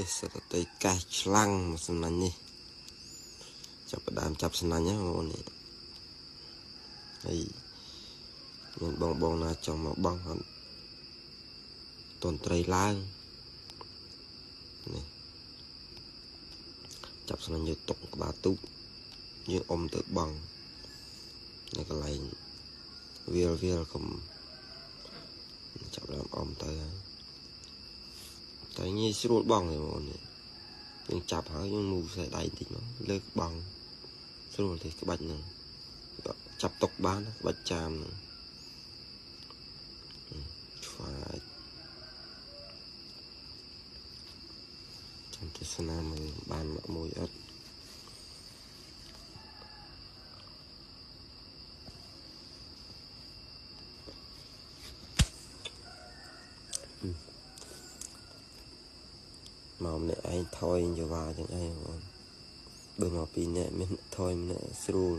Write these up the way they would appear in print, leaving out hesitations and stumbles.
នេះសតតិកែឆ្លាំងសំណាញ់នេះចាប់ផ្ដើមចាប់សំណាញ់ហ្នឹងបងនេះហើយមានបងណាចង់មកបងអត់តន្ត្រីឡើងនេះចាប់សំណាញ់យកតុកក្បាលទូកយើងអុំទៅបងនៅកន្លែងវាលកុំចាប់ដើមអុំទៅតែងាយស្រួលបងទេបងនេះយើងចាប់ហើយយើងមូខ្សែដៃបន្តិចមកលើកបងស្រួលទេក្បាច់ហ្នឹងចាប់តុកបានក្បាច់ចាមហ្នឹងឆ្វាយចាំទស្សនាមើលបានមួយអត់មកម្នាក់ឯងថយយវាចឹងឯងបងបើមកពីរនាក់មានថយម្នាក់ស្រួល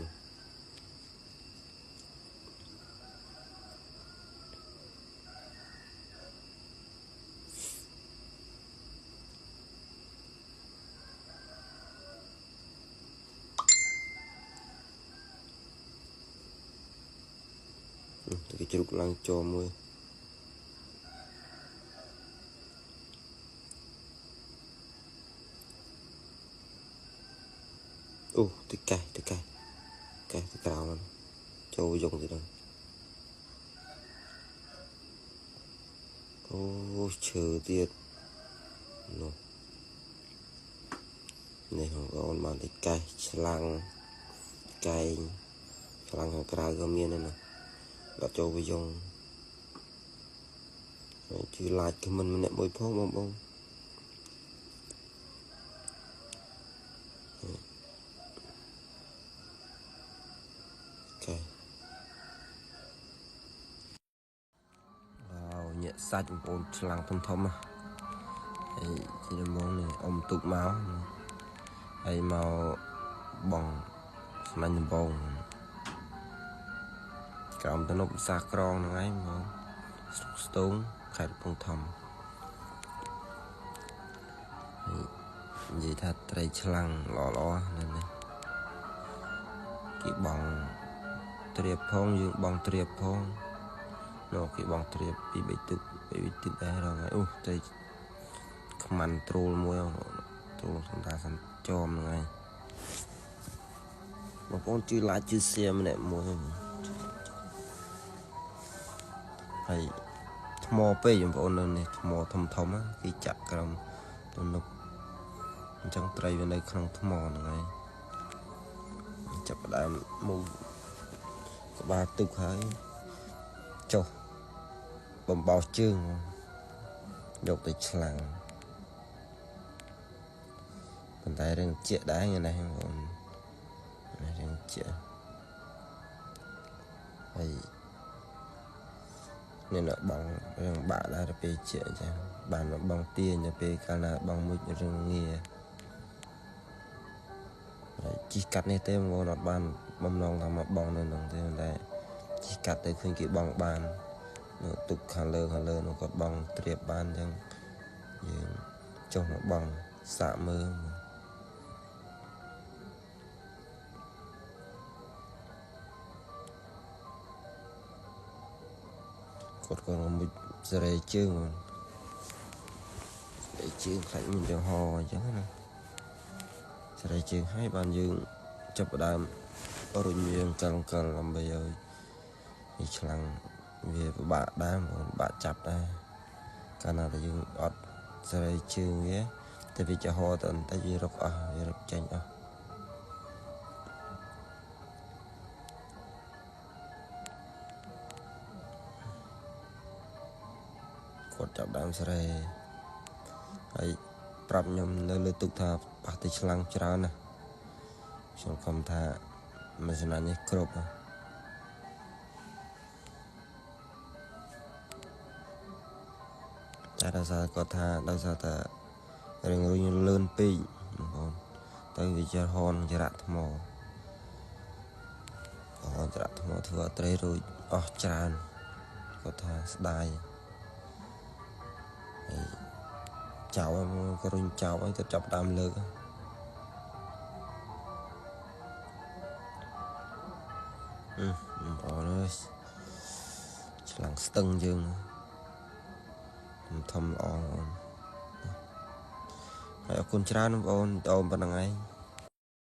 ទៅគេជ្រុកឡើងចោមួយអូទីកែទៅក្រោមចូលយងទៅដល់អូឈើទៀតនោះនេះបងបានទីកែឆ្លាំងកែងឆ្លាំងខាងក្រៅក៏មានដែរណាដាក់ចូលយងហើយជឿឡាចខមមិនម្នាក់មួយផងបងញាក់សាច់បងប្អូនឆ្លាំងធំហើយជាដំងនេះអ៊ំទុកមកហើយមកបងស្នាញ់ដំបងក្រោមតំណប់សាក្រងហ្នឹងឯងបងស្រុកស្ទងខេត្តកំពង់ធំហើយនិយាយថាត្រីឆ្លាំងល្អណាស់នេះគេបងត្រៀបផងយើងបងត្រៀបផងនោះគេបងត្រៀបពី3ទឹកដែររងហើយអូត្រីខ្មាន់ត្រូលមួយត្រូលសំតាសំចមហ្នឹងហើយបងប្អូនជឿឡាជឿសៀម្នាក់មួយហើយថ្មពេកបងប្អូននៅនេះថ្មធំគេចាក់ក្រោមទំនប់អញ្ចឹងត្រីវានៅក្នុងថ្មហ្នឹងហើយចាប់ផ្ដើមមូក្បាលទុកហើយចុះបំបោសជើងយកទៅឆ្លាំងប៉ុន្តែរឿងជាក់ដែរណាបងប្អូនរឿងជាក់ហើយនេះបងរឿងបាក់ដែរទៅពេលជាក់ចាបានបងទាញទៅពេលកាលណាបងមួយរឿងងារហើយជីកាត់នេះទេបងប្អូនអត់បានបំណងថាមកបងនៅនឹងទេតែជីកាត់ទៅឃើញគេបងបានទុកខាងលើនោះគាត់បងត្រៀបបានអញ្ចឹងយើងចុះមកបងសាកមើលគាត់ក៏មួយសេរីជើងខ្លាច់មានចំហអញ្ចឹងណាសេរីជើងឲ្យបានយើងចាប់ផ្ដើមរុញយើងកលដើម្បីឲ្យវាឆ្លាំងវាពិបាកដែរបងបាក់ចាប់ដែរកាលណាតែយើងអត់សេរីជើងវាតែវាចំហទៅបន្តិចវារកអស់វារកចេញអស់គាត់ចាប់ដើមសេរីហើយប្រាប់ខ្ញុំនៅលើទុកថាប៉ះទៅឆ្លាំងច្រើនណាខ្ញុំខំថាមិនសំណាញ់នេះគ្រប់តែដោយសារគាត់ថាដោយសារតែរឿងរុញលឿនពេកបងប្អូនទៅវាចរហនចរៈថ្មធ្វើអត្រីរួចអស់ច្រើនគាត់ថាស្ដាយហើយ chào cái rung chào ấy tôi chọc đam lơ bỏ nó lằng stưng dương thầm on hãy con chán ôn ôn bằng ngày